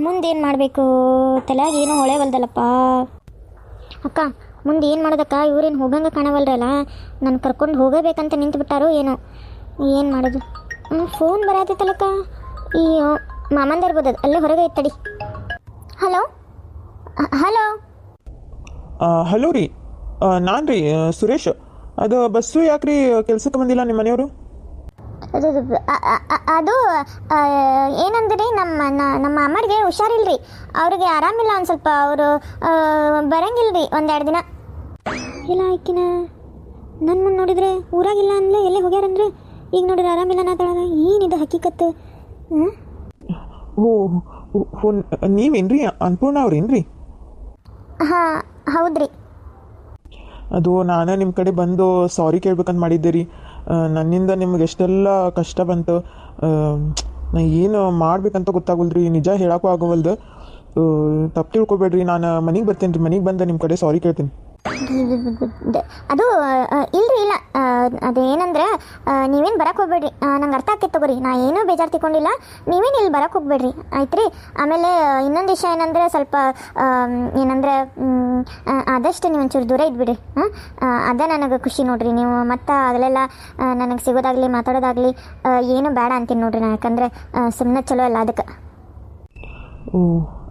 ಮುಂದೇನು ಮಾಡಬೇಕು ತಲೆಯಾಗ ಏನೂ ಹೊಳೆವಲ್ದಲ್ಲಪ್ಪ. ಅಕ್ಕ ಮುಂದೆ ಏನು ಮಾಡೋದಕ್ಕ? ಇವ್ರೇನು ಹೋಗಂಗೆ ಕಾಣವಲ್ರಲ್ಲ. ನಾನು ಕರ್ಕೊಂಡು ಹೋಗಬೇಕಂತ ನಿಂತು ಬಿಟ್ಟಾರೋ ಏನೋ. ಏನು ಮಾಡೋದು? ಫೋನ್ ಬರತ್ತೈತಲ್ಲಕ್ಕ. ಈ ಮಾಮಂದ ಇರ್ಬೋದು, ಅಲ್ಲೇ ಹೊರಗೆ ಇತ್ತಡಿ. Hello hello. ಹಲೋ ರೀ, ನಾನು ರೀ ಸುರೇಶ್. ಅದು ಬಸ್ಸು ಯಾಕ್ರಿ ಕೆಲ್ಸಕ್ಕೆ ಬಂದಿಲ್ಲ ನಿಮ್ಮ ಮನೆಯವರು? ಅದು ಏನಂದ್ರಿ, ನಮ್ಮ ಅಮ್ಮರಿಗೆ ಹುಷಾರಿಲ್ರಿ. ಅವ್ರಿಗೆ ಆರಾಮಿಲ್ಲ ಒಂದು ಸ್ವಲ್ಪ. ಅವರು ಬರಂಗಿಲ್ರಿ ಒಂದೆರಡು ದಿನ. ಇಲ್ಲ ಆಯ್ಕಿನ ನನ್ನ ಮುಂದೆ ನೋಡಿದ್ರೆ ಊರಾಗಿಲ್ಲ ಅಂದ್ಲೆ ಎಲ್ಲೇ ಹೋಗ್ಯಾರಂದ್ರೆ ಈಗ ನೋಡಿದ್ರೆ ಆರಾಮಿಲ್ಲ ನಾತಳಗ. ಏನಿದು ಹಕ್ಕಿಕತ್ತು? ಓ ನೀವೇನ್ರಿ ಅನ್ನಪೂರ್ಣ ಅವ್ರೇನ್ರಿ? ಹಾಂ ಹೌದ್ರಿ. ಅದು ನಾನು ನಿಮ್ಮ ಕಡೆ ಬಂದು ಸಾರಿ ಕೇಳ್ಬೇಕಂತ ಮಾಡಿದ್ದೆ ರೀ. ನನ್ನಿಂದ ನಿಮ್ಗೆ ಎಷ್ಟೆಲ್ಲ ಕಷ್ಟ ಬಂತು. ನಾ ಏನು ಮಾಡ್ಬೇಕಂತ ಗೊತ್ತಾಗಲ್ರಿ, ನಿಜ ಹೇಳಕ್ಕೂ ಆಗೋವಲ್ದು. ತಪ್ಪು ತಿಳ್ಕೊಬೇಡ್ರಿ. ನಾನು ಮನೆಗೆ ಬರ್ತೇನೆ ರೀ. ಮನೆಗೆ ಬಂದು ನಿಮ್ಮ ಕಡೆ ಸಾರಿ ಕೇಳ್ತೀನಿ. ಅದು ಇಲ್ರಿ, ಇಲ್ಲ. ಅದು ಏನಂದ್ರೆ ನೀವೇನು ಬರಕ್ಕೆ ಹೋಗ್ಬೇಡ್ರಿ. ನಂಗೆ ಅರ್ಥ ಆಕೈತೆ ತಗೋರಿ. ನಾ ಏನೂ ಬೇಜಾರು ತಿಳ್ಕೊಂಡಿಲ್ಲ. ನೀವೇನು ಇಲ್ಲಿ ಬರಕ್ಕೆ ಹೋಗ್ಬೇಡ್ರಿ ಆಯ್ತು ರೀ. ಆಮೇಲೆ ಇನ್ನೊಂದು ವಿಷಯ ಏನಂದರೆ ಸ್ವಲ್ಪ ಏನಂದ್ರೆ ಆದಷ್ಟು ನೀವು ಒಂಚೂರು ದೂರ ಇದ್ಬಿಡ್ರಿ. ಅದೇ ನನಗೆ ಖುಷಿ ನೋಡ್ರಿ. ನೀವು ಮತ್ತು ಅದಲೆಲ್ಲ ನನಗೆ ಸಿಗೋದಾಗಲಿ ಮಾತಾಡೋದಾಗಲಿ ಏನು ಬೇಡ ಅಂತೀನಿ ನೋಡ್ರಿ ನಾ. ಯಾಕಂದರೆ ಸುಮ್ಮನೆ ಚಲೋ ಅಲ್ಲ ಅದಕ್ಕೆ. ಓ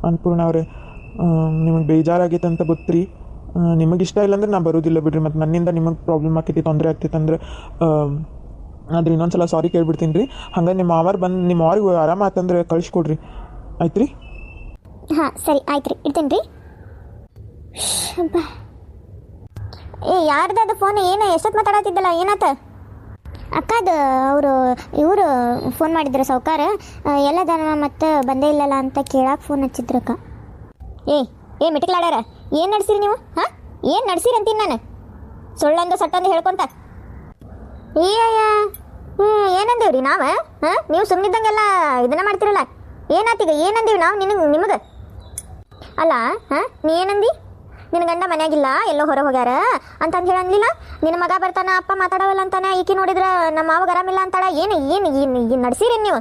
ಅನ್ನಪೂರ್ಣ ಅವರೇ, ನಿಮಗೆ ಬೇಜಾರಾಗೈತೆ ಅಂತ ಗೊತ್ತ್ರಿ. ನಿಮಗೆ ಇಷ್ಟ ಇಲ್ಲ ಅಂದ್ರೆ ನಾ ಬರೋದಿಲ್ಲ ಬಿಡ್ರಿ. ಮತ್ತು ನನ್ನಿಂದ ನಿಮಗೆ ಪ್ರಾಬ್ಲಮ್ ಆಕೈತಿ, ತೊಂದರೆ ಆಗ್ತೈತೆ ಅಂದ್ರೆ ಆದ್ರೆ ಇನ್ನೊಂದು ಸಲ ಸಾರಿ ಕೇಳ್ಬಿಡ್ತೀನಿ ರೀ. ಹಂಗೆ ನಿಮ್ಮ ಮಾವಾರು ಬಂದು ನಿಮ್ಮ ಅವ್ರಿಗೆ ಆರಾಮ ಆತಂದ್ರೆ ಕಳಿಸ್ಕೊಡ್ರಿ ಆಯ್ತು ರೀ. ಹಾಂ ಸರಿ ಆಯ್ತು ರೀ, ಇಡ್ತೀನಿ ರೀ. ಯಾರ್ದು ಅದು ಫೋನ್? ಏನು ಎಷ್ಟೊತ್ತು ಮಾತಾಡತ್ತಿದ್ದಲ್ಲ, ಏನಾತ? ಅಕ್ಕದು ಅವರು ಇವರು ಫೋನ್ ಮಾಡಿದ್ರು ಸಾವ್ಕಾರ. ಎಲ್ಲದಾನ ಮತ್ತೆ ಬಂದೇ ಇಲ್ಲಲ್ಲ ಅಂತ ಕೇಳಕ್ಕೆ ಫೋನ್ ಹಚ್ಚಿದ್ರಕ್ಕ. ಏ ಮಿಟಿಕ್ಲಾಡ್ಯಾರ, ಏನು ನಡ್ಸಿರಿ ನೀವು? ಹಾಂ ಏನು ನಡ್ಸಿರಿ ಅಂತೀನಿ ನಾನು. ಸುಳ್ಳೊಂದು ಸಟ್ಟೊಂದು ಹೇಳ್ಕೊಂತ ಏನಂದೇವ್ರಿ ನಾವು? ಹಾಂ ನೀವು ಸುಮ್ಮನಿದ್ದಂಗೆಲ್ಲ ಇದನ್ನ ಮಾಡ್ತಿರಲ್ಲ. ಏನಾತೀಗ? ಏನಂದೀವಿ ನಾವು ನಿಮಗೆ? ಅಲ್ಲ ಹಾಂ ನೀ ಏನಂದಿ? ನಿನ್ನ ಗಂಡ ಮನೆಯಾಗಿಲ್ಲ, ಎಲ್ಲೋ ಹೊರ ಹೋಗ್ಯಾರ ಅಂತಂದು ಹೇಳಂಗಿಲ್ಲ. ನಿನ್ನ ಮಗ ಬರ್ತಾನ, ಅಪ್ಪ ಮಾತಾಡವಲ್ಲ ಅಂತಾನೆ, ಈಕಿ ನೋಡಿದ್ರೆ ನಮ್ಮ ಮಾವಾಗ ಆರಾಮಿಲ್ಲ ಅಂತಾಳ. ಏನು ನಡ್ಸಿರಿ ನೀವು?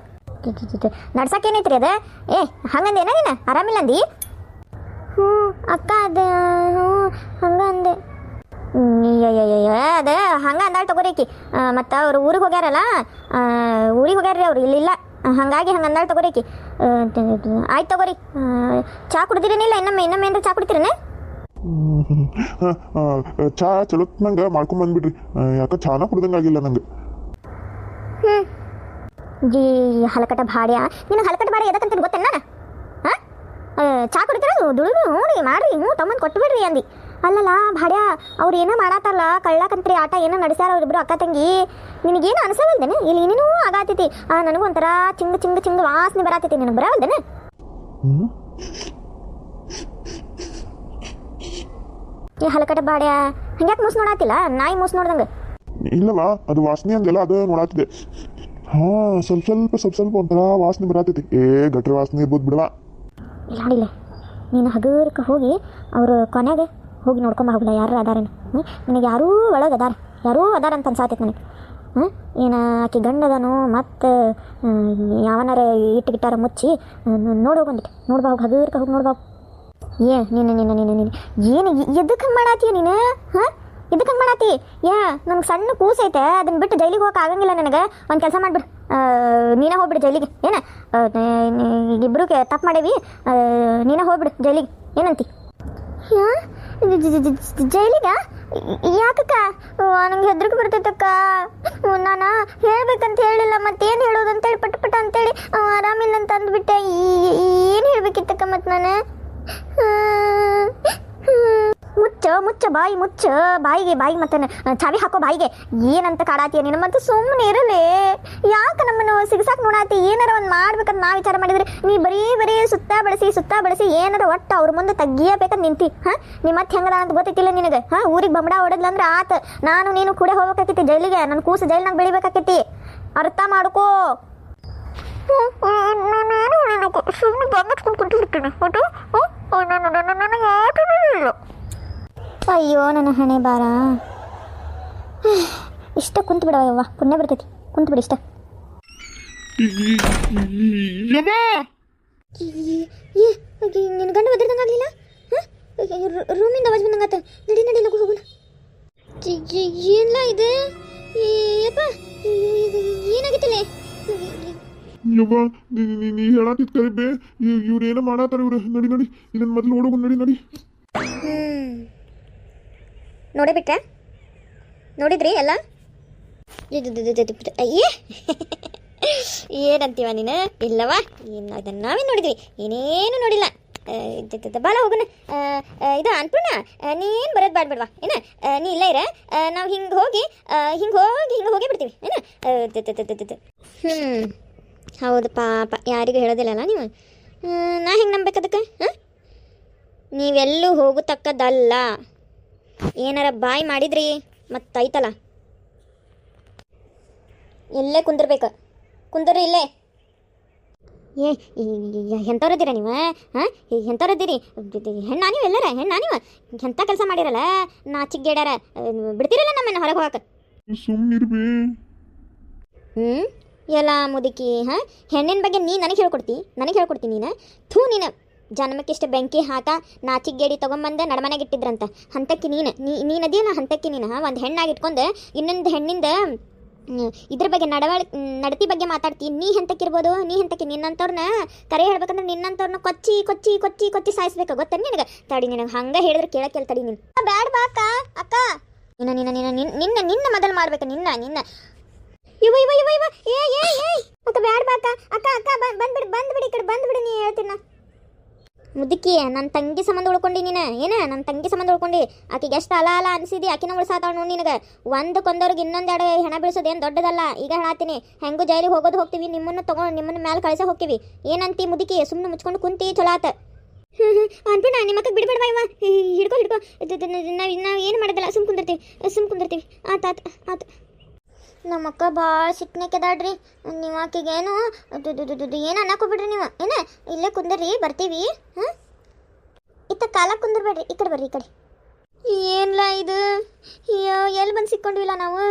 ನಡ್ಸಕ್ಕೇನೈತ್ರಿ ಅದು? ಹಂಗಂದೇನ ನೀನು? ಆರಾಮಿಲ್ಲ ಅಂದಿ? ಹ್ಞೂ ಅಕ್ಕ, ಅದು ಹಂಗೆ ಅಂದೆ. ಅದೇ ಹಂಗೆ ಅಂದಾಳ ತಗೋರಿಕಿ. ಮತ್ತು ಅವ್ರು ಊರಿಗೆ ಹೋಗ್ಯಾರಲ್ಲ, ಊರಿಗೆ ಹೋಗ್ಯಾರ್ರಿ ಅವ್ರು, ಇಲ್ಲಿಲ್ಲ. ಹಾಗಾಗಿ ಹಂಗೆ ಅಂದಾಳ ತಗೋರಿಕಿ. ಆಯ್ತು ತಗೋರಿ. ಚಹಾ ಕುಡ್ದಿರೇನಿಲ್ಲ? ಇನ್ನೊಮ್ಮೆ ಏನಾರು ಚಹಾ ಕುಡ್ತೀರೇನೆ? ಚಹಾ ಚಲೋತ್ನಂಗೆ ಮಾಡ್ಕೊಂಬಂದ್ಬಿಡ್ರಿ. ಯಾಕೆ ಚಾನ ಕುಡ್ದಂಗಾಗಿಲ್ಲ ನಂಗೆ. ಜೀ ಹಲಕಟ ಭಾಡ್ಯ, ನಿನಗೆ ಹಲಕಟ ಭಾಡ್ಯ ಎದಕ್ಕಂತ ಗೊತ್ತೇನ ನಾನು? ಹಾಂ ಚಹಾ ಕುಡಿತೀರ? ದುಡಿದು ಹ್ಞೂ ರೀ ಮಾಡ್ರಿ, ಹ್ಞೂ ತಮ್ಮಂದು ಕೊಟ್ಟುಬಿಡ್ರಿ ಅಂದು. ಅಲ್ಲಲ್ಲ ಭಾಡ್ಯ, ಅವ್ರು ಏನೋ ಮಾಡತ್ತಾರಲ್ಲ, ಕಳ್ಳಕಂತ್ರಿ ಆಟ ಏನೋ ನಡೆಸ್ಯಾರ ಅವ್ರಿಬ್ರು ಅಕ್ಕ ತಂಗಿ. ನಿನಗೇನು ಅನ್ಸವಲ್ದೇನೆ? ಇಲ್ಲಿ ಏನೇನೂ ಆಗತ್ತೈತಿ. ನನಗೂ ಒಂಥರ ಚಿಂಗ ವಾಸನೆ ಬರತೈತಿ. ನಿನಗೆ ಬರವಲ್ದೇನೆ? ಈ ಹಲಕಟ ಭಾಡ್ಯ ಹಂಗ್ಯಾಕೆ ಮೂಸ್ ನೋಡತ್ತಿಲ್ಲ? ನಾಯಿ ಮೂಸ್ ನೋಡ್ದಂಗೆ. ಇಲ್ಲವಾ, ಅದು ವಾಸನೆ ಅಂದೆಲ್ಲ ಅದು ನೋಡಾತಿದೆ. ಹಾಂ ಸ್ವಲ್ಪ ಒಂಥರ ವಾಸನೆ ಬರತೈತಿ. ಗಟ್ರ ವಾಸನೆ ಇರ್ಬೋದು ಬಿಡವಾ. ಇಲ್ಲ ನೋಡಿಲ್ಲ, ನೀನು ಹಗುರಕ್ಕೆ ಹೋಗಿ ಅವರು ಕೊನೆಗೆ ಹೋಗಿ ನೋಡ್ಕೊಂಬ ಹೋಗಲ್ಲ ಯಾರು ಅದಾರೇನು. ನಿನಗೆ ಯಾರೂ ಒಳಗೆ ಯಾರೂ ಅದಾರ ಅಂತ ಅನ್ಸಾತೈತೆ ನನಗೆ. ಏನು ಆಕೆ ಗಂಡದನು ಮತ್ತು ಯಾವನಾರ ಇಟ್ಟಿಗಿಟ್ಟಾರ ಮುಚ್ಚಿ ನೋಡಿ ಹೋಗಂದಿಟ್ಟು ನೋಡ್ಬಾ ಹೋಗಿ, ಹಗುರಕ್ಕೆ ಹೋಗಿ ನೋಡ್ಬಾ. ನೀನು ಏನು ಎದಕ್ಕೆ ಹಂಗೆ ಮಾಡತ್ತೀಯ ನೀನು? ಹಾಂ ಎದಕ್ಕೆ ಹಂಗೆ ಮಾಡತ್ತಿ? ನನಗೆ ಸಣ್ಣ ಕೂಸೈತೆ, ಅದನ್ನ ಬಿಟ್ಟು ಜೈಲಿಗೆ ಹೋಗಕ್ಕೆ ಆಗಂಗಿಲ್ಲ ನನಗೆ. ಒಂದು ಕೆಲಸ ಮಾಡಿಬಿಡು, ನೀನೇ ಹೋಗ್ಬಿಡು ಜೈಲಿಗೆ. ಇಬ್ಬರು ತಪ್ಪು ಮಾಡೇವಿ, ನೀನೇ ಹೋಗ್ಬಿಡು ಜೈಲಿಗೆ. ಏನಂತಿ? ಜೈಲಿಗ? ಯಾಕಕ್ಕ? ನಂಗೆ ಹೆದ್ರಿಕೆ ಬರ್ತೈತಕ್ಕ. ನಾನು ಹೇಳ್ಬೇಕಂತ ಹೇಳಿಲ್ಲ, ಮತ್ತೇನು ಹೇಳೋದು ಅಂತೇಳಿ ಪಟ ಅಂತೇಳಿ ಆರಾಮಿಲ್ಲ ಅಂತ ಅಂದ್ಬಿಟ್ಟೆ. ಏನು ಹೇಳ್ಬೇಕಿತ್ತಕ್ಕ ಮತ್ತೆ ನಾನು? ಮುಚ್ಚ ಬಾಯಿಗೆ ಮತ್ತೆ ಚಾವಿ ಹಾಕೋ ಬಾಯಿಗೆ. ಏನಂತ ಕಾಡಾತೀಯ ನೀನು? ಮತ್ತೆ ಸುಮ್ಮನೆ ಇರಲಿ. ಯಾಕೆ ನಮ್ಮನ್ನು ಸಿಗಸಾಕ್ ನೋಡಾತಿ? ಏನಾರ ಒಂದು ಮಾಡ್ಬೇಕಂತ ನಾ ವಿಚಾರ ಮಾಡಿದ್ರೆ ನೀ ಬರೀ ಸುತ್ತ ಬಳಸಿ ಏನಾರ ಒಟ್ಟು ಅವ್ರ ಮುಂದೆ ತೆಗಿಯಬೇಕಂತ ನಿಂತಿ. ನೀ ಮತ್ತೆ ಹೆಂಗದ ಅಂತ ಗೊತ್ತೈತಿಲ್ಲ ನಿನಗೆ? ಊರಿಗೆ ಬಂಬಡ ಹೊಡೆದ್ಲಂದ್ರೆ ಆತ ನಾನು ನೀನು ಕೂಡ ಹೋಗ್ಬೇಕಾಕೈತಿ ಜೈಲಿಗೆ. ನನ್ನ ಕೂಸು ಜೈಲ್ನಾಗ ಬೆಳಿಬೇಕಾಕೈತಿ, ಅರ್ಥ ಮಾಡ್ಕೋ. ಸುಮ್ಮನೆ ಬಂದ್ಕೊಂಡು ಕುಂತಿರ್ತೀನಿ ಒಟ್ಟು. ಅಯ್ಯೋ ನನ್ನ ಹಣೆ ಬಾರ. ಇಷ್ಟ ಕುಂತು ಬಿಡವ್ವ, ಪುಣ್ಯ ಬರ್ತೈತಿ. ಕುಂತು ಬಿಡಿ ಇಷ್ಟ. ನಿನ್ನ ಗಂಡು ಒದರ್ದಂಗೆ ಆಗಲಿಲ್ಲ? ಹಾಂ, ರೂಮಿಂದ ಆವಾಜ್ ಬಂದಂಗಾತ. ನಡಿ ನಡಿ ಲಗು ಹೋಗೋಣ. ಏನಿಲ್ಲ ಇದು ಯಪ್ಪ, ಏನಾಗಿತ್ತಿಲ್ಲ? ಯವ್ವ ನೀ ಹೇಳತ್ತಿದ್ ಕರಿಬೇ, ಇವ್ರು ಏನೋ ಮಾಡತ್ತಾರ ಇವ್ರು. ನಡಿ ನಡಿ ಇದನ್ನ ಮೊದಲು ಓಡೋಗು. ನಡಿ ನಡಿ. ನೋಡೇ ಬಿಟ್ಟ? ನೋಡಿದ್ರಿ ಎಲ್ಲ? ಅಯ್ಯೇ ಏನಂತೀವ ನೀನು? ಇಲ್ಲವಾ, ಇನ್ನು ಅದನ್ನು ನಾವೇ ನೋಡಿದ್ವಿ, ಏನೇನು ನೋಡಿಲ್ಲ. ಬಾಳ ಹೋಗೋಣ. ಇದು ಅನ್ಪೂರ್ಣ, ನೀನು ಬರೋದು ಬೇಡವಾ ಏನ? ನೀ ಇಲ್ಲ ಇರ, ನಾವು ಹಿಂಗೆ ಹೋಗೇ ಬಿಡ್ತೀವಿ ಏನ? ಹೌದು ಪಾಪ, ಯಾರಿಗೂ ಹೇಳೋದಿಲ್ಲಲ್ಲ ನೀವು. ನಾ ಹೆಂಗೆ ನಂಬೇಕು ಅದಕ್ಕೆ? ಹಾಂ, ನೀವೆಲ್ಲೂ ಹೋಗತಕ್ಕದ್ದಲ್ಲ. ಏನಾರ ಬಾಯ್ ಮಾಡಿದ್ರಿ ಮತ್ತೈತಲ್ಲ, ಇಲ್ಲೇ ಕುಂದಿರ್ಬೇಕು. ಕುಂದರ್ರಿ ಇಲ್ಲೇ. ಏ ಎಂಥವ್ರದ್ದೀರ ನೀವು? ಹಾಂ, ಎಂಥವ್ರದ್ದೀರಿ? ಹೆಣ್ಣಾ ನೀವು? ಎಲ್ಲರ ಹೆಣ್ಣಾ ನೀವು? ಎಂಥ ಕೆಲಸ ಮಾಡಿರಲ್ಲ, ನಾಚಿಗೇಡ್ಯಾರ. ಬಿಡ್ತೀರಲ್ಲ ನಮ್ಮನ್ನು ಹೊರಗೆ ಹೋಗಕ್ಕೆ? ಸುಮ್ಮನಿರ್ಬೇ. ಎಲ್ಲ ಮುದುಕಿ. ಹಾಂ, ಹೆಣ್ಣಿನ ಬಗ್ಗೆ ನನಗೆ ಹೇಳ್ಕೊಡ್ತೀನಿ ನೀನು? ಥೂ, ನೀನು ಜನ್ಮಕ್ಕಿಷ್ಟು ಬೆಂಕಿ ಹಾಕ ನಾಚಿಗೇಡಿ ತೊಗೊಂಬಂದು ನಡಮನೆಗೆ ಇಟ್ಟಿದ್ರಂತ. ಹಂತಕ್ಕೆ ನೀನದಿಯಲ್ಲ, ಹಂತಕ್ಕೆ ನೀನು ಒಂದು ಹೆಣ್ಣಾಗಿ ಇಟ್ಕೊಂಡು ಇನ್ನೊಂದು ಹೆಣ್ಣಿಂದ ಇದ್ರ ಬಗ್ಗೆ ನಡತಿ ಬಗ್ಗೆ ಮಾತಾಡ್ತೀನಿ. ನೀ ಎಂತಕ್ಕಿರ್ಬೋದು? ನೀ ಎಂತಕ್ಕೆ? ನಿನ್ನಂಥವ್ರನ್ನ ಕರೆ ಹೇಳ್ಬೇಕಂದ್ರೆ ನಿನ್ನಂಥವ್ರನ್ನ ಕೊಚ್ಚಿ ಸಾಯಿಸ್ಬೇಕು, ಗೊತ್ತ ನಿನಗೆ? ತಡಿ, ನಿನಗೆ ಹಂಗೆ ಹೇಳಿದ್ರೆ ಕೇಳಕ್ಕೆ ತಡಿ. ನೀನು ಬ್ಯಾಡ ಬಾ ಅಕ್ಕ. ಅಕ್ಕ ನಿನ್ನ ಮೊದಲು ಮಾಡ್ಬೇಕು. ನಿನ್ನ ಇವ ಮತ್ತೆ ಬ್ಯಾಡ ಬಾ ಅಕ್ಕ. ಬಂದ್ಬಿಡಿ ಈ ಕಡೆ ಬಂದ್ಬಿಡಿ. ನೀ ಹೇಳ್ತೀನ ಮುದುಕಿ, ನನ್ನ ತಂಗಿ ಸಂಬಂಧ ಉಳ್ಕೊಂಡು ನೀನು ನನ್ನ ತಂಗಿ ಸಂಬಂಧ ಉಳ್ಕೊಂಡು ಆಕೆಗೆ ಎಷ್ಟು ಅಲ ಅನಿಸಿದಿ. ಆಕಿನ ಉಳ್ಸಾತಾವ ನೋಡಿ ನಿನಗೆ. ಒಂದು ಕೊಂದವ್ರಿಗೆ ಇನ್ನೊಂದೆರಡು ಹೆಣ ಬೀಳ್ಸೋದು ಏನು ದೊಡ್ಡದಲ್ಲ. ಈಗ ಹೇಳತ್ತೀನಿ, ಹೆಂಗೂ ಜೈಲಿಗೆ ಹೋಗ್ತೀವಿ, ನಿಮ್ಮನ್ನ ಮೇಲೆ ಕಳಿಸೇ ಹೋಗ್ತೀವಿ. ಏನಂತಿ ಮುದುಕಿ? ಸುಮ್ಮನೆ ಮುಚ್ಕೊಂಡು ಕುಂತಿ ಚಲೋ ಆತ. ಅನ್ಪೂರ್ಣ, ನಿಮ್ಮಕ್ಕ ಬಿಡ್ಬೇಡ ಇವ. ಹಿಡ್ಕೊ ನಾವು ಏನು ಮಾಡೋದಿಲ್ಲ, ಸುಮ್ ಕುಂದಿರ್ತೀವಿ. ಆತ ನಮ್ಮಕ್ಕ ಭಾಳ ಸಿಟ್ನೇಕೆದಾಡ್ರಿ. ನೀವು ಆಕೆಗೇನು ಏನು ಅನ್ನಕೋಬಿಡ್ರಿ ನೀವು. ಇಲ್ಲೇ ಕುಂದರ್ರಿ, ಬರ್ತೀವಿ. ಹಾಂ, ಇತ್ತ ಕಾಲ ಕುಂದರ್ಬೇಡ್ರಿ. ಈ ಕಡೆ ಬರ್ರಿ, ಈ ಕಡೆ. ಏನಿಲ್ಲ ಇದು, ಎಲ್ಲಿ ಬಂದು ಸಿಕ್ಕೊಂಡ್ವಿಲ್ಲ ನಾವು.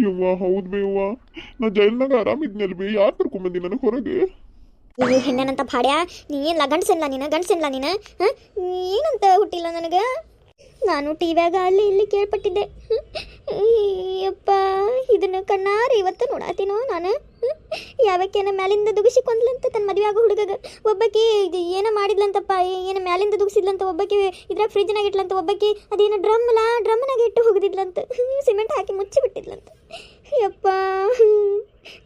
ಯವ್ವ ಹೌದು ಬೇ ಯವ್ವ, ನಾ ಜೈಲ್ನಾಗ ಆರಾಮಿದ್ನಲ್ ಬೇ. ಯಾರು ಕರ್ಕೊಂಬಂದಿ ನನಗೆ ಹೊರಗೆ? ಹೆಣ್ಣನಂತ ಭಾಡ್ಯ, ನೀನಿಲ್ಲ ಗಂಡಸಿಲ್ಲ ನೀನು. ಹಾಂ, ಏನಂತ ಹುಟ್ಟಿಲ್ಲ ನನಗೆ. ನಾನು ಟಿವ್ಯಾಗ ಅಲ್ಲಿ ಇಲ್ಲಿ ಕೇಳ್ಪಟ್ಟಿದ್ದೆ. ಯಪ್ಪ, ಇದನ್ನು ಕಣ್ಣಾರೆ ಇವತ್ತು ನೋಡಾತೀನೋ ನಾನು. ಯಾವಕ್ಕೇನ ಮ್ಯಾಲಿಂದ ದುಗಿಸಿಕೊಂಡ್ಲಂತ ತನ್ನ ಮದುವೆ ಆಗೋ ಹುಡುಗಗ. ಒಬ್ಬಾಕಿ ಇದು ಏನೋ ಮಾಡಿದ್ಲಂತಪ್ಪ, ಏನು ಮ್ಯಾಲಿಂದ ದುಗಿಸಿದ್ಲಂತ. ಒಬ್ಬಾಕಿ ಇದ್ರಾಗ ಫ್ರಿಜ್ನಾಗ ಇಟ್ಲಂತ. ಒಬ್ಬಾಕಿ ಅದೇನೋ ಡ್ರಮ್ನಾಗ ಇಟ್ಟು ಹೋಗಿದ್ಲಂತ. ಸಿಮೆಂಟ್ ಹಾಕಿ ಮುಚ್ಚಿಬಿಟ್ಟಿದ್ಲಂತ. ಯಪ್ಪ,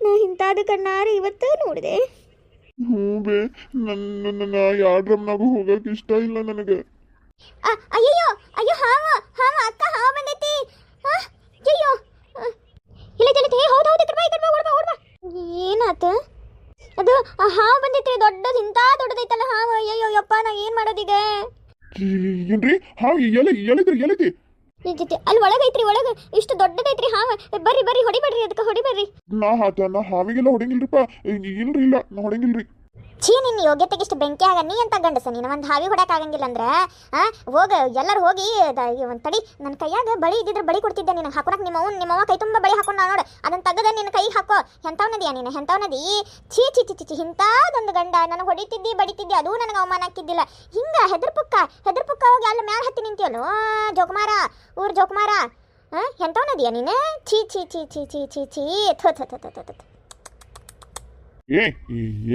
ನಾ ಇಂಥದ್ದು ಕಣ್ಣಾರೆ ಇವತ್ತು ನೋಡಿದೆ. ಹ್ಞೂ ಬೇ, ನನ್ನ ಯಾವ ಡ್ರಮ್ನಾಗೂ ಹೋಗಕ್ಕೆ ಇಷ್ಟ ಇಲ್ಲ ನನಗೆ. ಅಯ್ಯೋ ಹಾವ ಅಕ್ಕ, ಹಾವ ಬಂದೈತಿ. ಅಯ್ಯೋ ಇಲ್ಲ ಹೌದು ಓಡ್ಬಾ. ಏನಾತ? ಅದು ಹಾವು ಬಂದೈತ್ರಿ, ದೊಡ್ಡದು. ಇಂಥ ದೊಡ್ಡದೈತಲ್ಲ ಹಾವು. ಅಯ್ಯೋ ಯಪ್ಪ, ನಾ ಏನು ಮಾಡೋದೀಗ? ಏನ್ರಿ ಹಾವು? ಎಲ್ಲಿದ್ರಿ? ಅಲ್ಲಿ ಒಳಗೈತ್ರಿ, ಒಳಗೆ ಇಷ್ಟು ದೊಡ್ಡದೈತ್ರಿ ಹಾವು. ಬರ್ರಿ ಹೊಡಿಬೇಡ್ರಿ, ಅದಕ್ಕೆ ಹೊಡಿಬೇಡ್ರಿ. ನಾ ಹಾವಿಗೆಲ್ಲ ಹೊಡಂಗಿಲ್ರಿಪ್ಪ. ಇಲ್ಲ ನಾ ಹೊಡಂಗಿಲ್ರಿ. ಛೀ, ನಿನ್ನ ಯೋಗ್ಯತೆಗೆ ಇಷ್ಟು ಬೆಂಕಿ ಆಗ. ನೀ ಅಂತ ಗಂಡಸ ನೀನು ಒಂದು ಹಾವಿ ಹೊಡಕ್ಕೆ ಆಗಂಗಿಲ್ಲ ಅಂದ್ರೆ ಹೋಗ ಎಲ್ಲರೂ ಹೋಗಿ ಒಂದು ತಡಿ. ನನ್ನ ಕೈಯಾಗ ಬಳಿ ಇದ್ದಿದ್ರೆ ಬಳಿ ಕೊಡ್ತಿದ್ದೆ ನಿನಗೆ ಹಾಕೊಳಕ್ಕೆ. ನಿಮ್ಮವ್ವ ಕೈ ತುಂಬ ಬಳಿ ಹಾಕೊಂಡು ನೋಡು. ಅದನ್ನು ತೆಗೆದ ನಿನ್ನ ಕೈ ಹಾಕೋ. ಎಂಥವ್ನದಿಯಾ ನೀನು? ಎಂಥವ್ನದಿ? ಛೀ ಇಂಥದ್ದೊಂದು ಗಂಡ. ನನಗೆ ಹೊಡಿತಿದ್ದಿ ಬಡಿತಿದ್ದಿ, ಅದು ನನಗೆ ಅವಮಾನ ಹಾಕಿದ್ದಿಲ್ಲ. ಹಿಂಗೆ ಹೆದರ್ಪುಕ್ಕ ಹೋಗಿ ಅಲ್ಲಿ ಮ್ಯಾಲ ಹತ್ತಿ ನಿಂತಿಯಲ್ಲೋ ಜೋಕುಮಾರ, ಊರು ಜೋಕುಮಾರ. ಎಂಥವ್ನದಿಯಾ ನೀನು? ಛೀ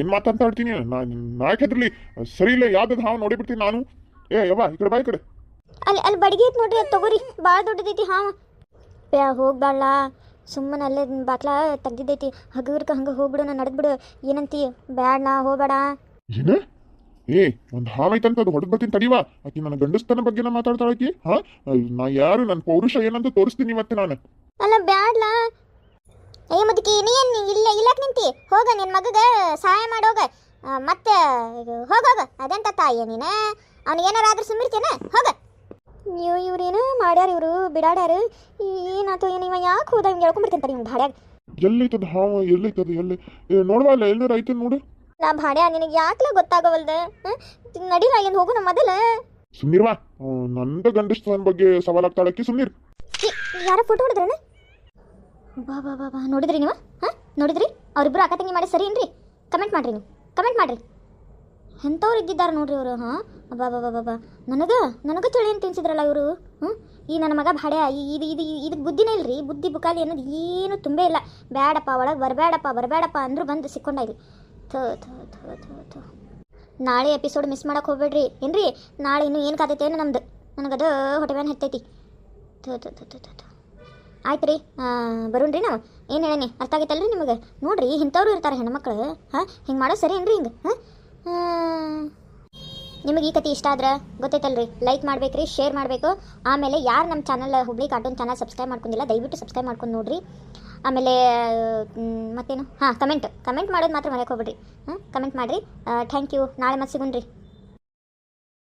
ಏನ್ ಮಾತಾಡ್ತೀನಿ? ನಾ ಹೆದ್ರಲಿ? ಸರಿ ಇಲ್ಲ, ಯಾವ್ದು ಹಾವು ನೋಡಿಬಿಡ್ತೀನಿ ನಾನು. ಯವ್ವ ಈ ಕಡೆ ಬಾ, ಈ ಕಡೆ. ಅಲ್ಲಿ ಬಡಿಗೆ ಐತೆ ನೋಡ್ರಿ, ಅದು ತಗೋರಿ. ಭಾಳ ದೊಡ್ಡದೈತಿ ಹಾವು. ಹೋಗ್ಬೇಡ, ಸುಮ್ಮನೆ ಅಲ್ಲೇ ಬಾಕ್ಲಾ ತೆಗ್ದಿದ್ದೈತಿ. ಹಗರ್ಕ ಹಂಗೆ ಹೋಗ್ಬಿಡು, ನಾನು ನಡೆದ್ಬಿಡು. ಏನಂತಿ? ಬ್ಯಾಡ, ಹೋಗ್ಬೇಡ. ಏನ? ಒಂದು ಹಾವು ಐತಂತ ಅದು ಹೊಡೆದ್ ಬರ್ತೀನಿ ತಡಿವಾ. ಆಕಿ ನನ್ನ ಗಂಡಸ್ತನ ಬಗ್ಗೆ ಮಾತಾಡ್ತಾಳಕಿ. ನಾ ಯಾರು, ನನ್ನ ಪೌರುಷ ಏನಂತ ತೋರಿಸ್ತೀನಿ ಮತ್ತೆ ನಾನು. ಅಲ್ಲ ಬ್ಯಾಡ್ಲ. ಮುದುಕಿ, ನೀನು ಇಲ್ಲಕ್ಕೆ ನಿಂತಿ? ಹೋಗ, ನಿನ್ನ ಮಗಗ ಸಹಾಯ ಮಾಡೋಗ. ಮತ್ತೆ ಹೋಗ. ಅದೆಂತ ತಾಯಿ ನೀನು? ಅವ್ನಿಗೇನಾರಾದ್ರೂ ಸುಮ್ಮಿರ್ತೇನ? ಹೋಗ. ಇವ್ರೇನು ಮಾಡ್ಯಾರ, ಇವರು ಬಿಡಾಡ್ಯಾರ. ಏನಾಯ್ತು ಇವ ಯಾಕೆ ಹೋದ? ಹಿಂಗೆ ಹೇಳ್ಕೊಂಡ್ಬಿಡ್ತೇನೆ ತಡಿ. ಭಾಡ್ಯಾಗ ಎಲ್ಲೈತದ ಹಾವು? ಎಲ್ಲೈತದ? ನೋಡುವ ಅಲ್ಲ, ಎಲ್ಲರೂ ಐತೆ ನೋಡು. ನಾ ಭಾಡ್ಯ, ನಿನಗೆ ಯಾಕ್ಲ ಗೊತ್ತಾಗವಲ್ದ? ನಡಿಲ, ಏನು ಹೋಗು ಮೊದಲ. ಸುಮ್ನಿರ್ವಾ, ನಂದ ಗಂಡಸ್ತನ ಬಗ್ಗೆ ಸವಾಲಾಗ್ತಾಳಕ್ಕಿ. ಸುಮ್ನಿರ್. ಯಾರ ಫೋಟೋ ಹೊಡೆದ್ರೇನ? ಬಾ ನೋಡಿದ್ರಿ ನೀವು? ನೋಡಿದ್ರಿ? ಅವರಿಬ್ರು ಅಕ್ಕ ತಂಗಿ ಮಾಡಿ ಸರಿ ಏನ್ರಿ? ಕಮೆಂಟ್ ಮಾಡ್ರಿ ನೀವು. ಎಂಥವ್ರು ಇದ್ದಿದ್ದಾರೆ ನೋಡ್ರಿ ಇವರು. ಹಾಂ ಅಬ್ಬಾ ನನಗೆ ಚಳಿ ಅಂತ ತಿನ್ಸಿದ್ರಲ್ಲ ಇವರು. ಈ ನನ್ನ ಮಗ ಭಾಡ್ಯ ಇದಕ್ಕೆ ಬುದ್ಧಿನೇ ಇಲ್ರಿ, ಬುದ್ಧಿ ಬುಕಾಲಿ ಅನ್ನೋದು ಏನು ತುಂಬೇ ಇಲ್ಲ. ಬೇಡಪ್ಪ ಒಳಗೆ ಬರಬೇಡಪ್ಪ ಅಂದರೂ ಬಂದು ಸಿಕ್ಕೊಂಡ ಇಲ್ಲಿ. ಥೋ ನಾಳೆ ಎಪಿಸೋಡ್ ಮಿಸ್ ಮಾಡಕ್ಕೆ ಹೋಗ್ಬೇಡ್ರಿ ಏನ್ರಿ. ನಾಳೆ ಇನ್ನೂ ಏನು ಕಾತೈತೇನು ನಮ್ದು, ನನಗದು ಹೊಟ್ಟೆ ಬ್ಯಾನ್ ಹತ್ತೈತಿ. ಥೋ ಆಯ್ತು ರೀ, ಬರೋಣ್ರಿ ನಾವು. ಏನು ಹೇಳೀನಿ ಅರ್ಥ ಆಗೈತಲ್ರಿ ನಿಮಗೆ? ನೋಡಿರಿ ಇಂಥವ್ರು ಇರ್ತಾರೆ ಹೆಣ್ಮಕ್ಳು. ಹಾಂ ಹಿಂಗೆ ಮಾಡೋ ಸರಿ ಏನ್ರಿ ಹಿಂಗೆ? ನಿಮಗೆ ಈ ಕತೆ ಇಷ್ಟ ಆದ್ರೆ ಗೊತ್ತೈತಲ್ರಿ, ಲೈಕ್ ಮಾಡ್ಬೇಕ್ರಿ, ಶೇರ್ ಮಾಡಬೇಕು. ಆಮೇಲೆ ಯಾರು ನಮ್ಮ channel Hubli cartoon channel subscribe ಮಾಡ್ಕೊಂಡಿಲ್ಲ ದಯವಿಟ್ಟು ಸಬ್ಸ್ಕ್ರೈಬ್ ಮಾಡ್ಕೊಂಡು ನೋಡಿರಿ. ಆಮೇಲೆ ಮತ್ತೇನು, ಕಮೆಂಟ್ ಮಾಡೋದು ಮಾತ್ರ ಮರೆಯೋಕೆ ಹೋಗ್ಬಿಡ್ರಿ. ಕಮೆಂಟ್ ಮಾಡಿರಿ. Thank you. ನಾಳೆ ಮತ್ತೆ ಸಿಗೋಣ್ರಿ.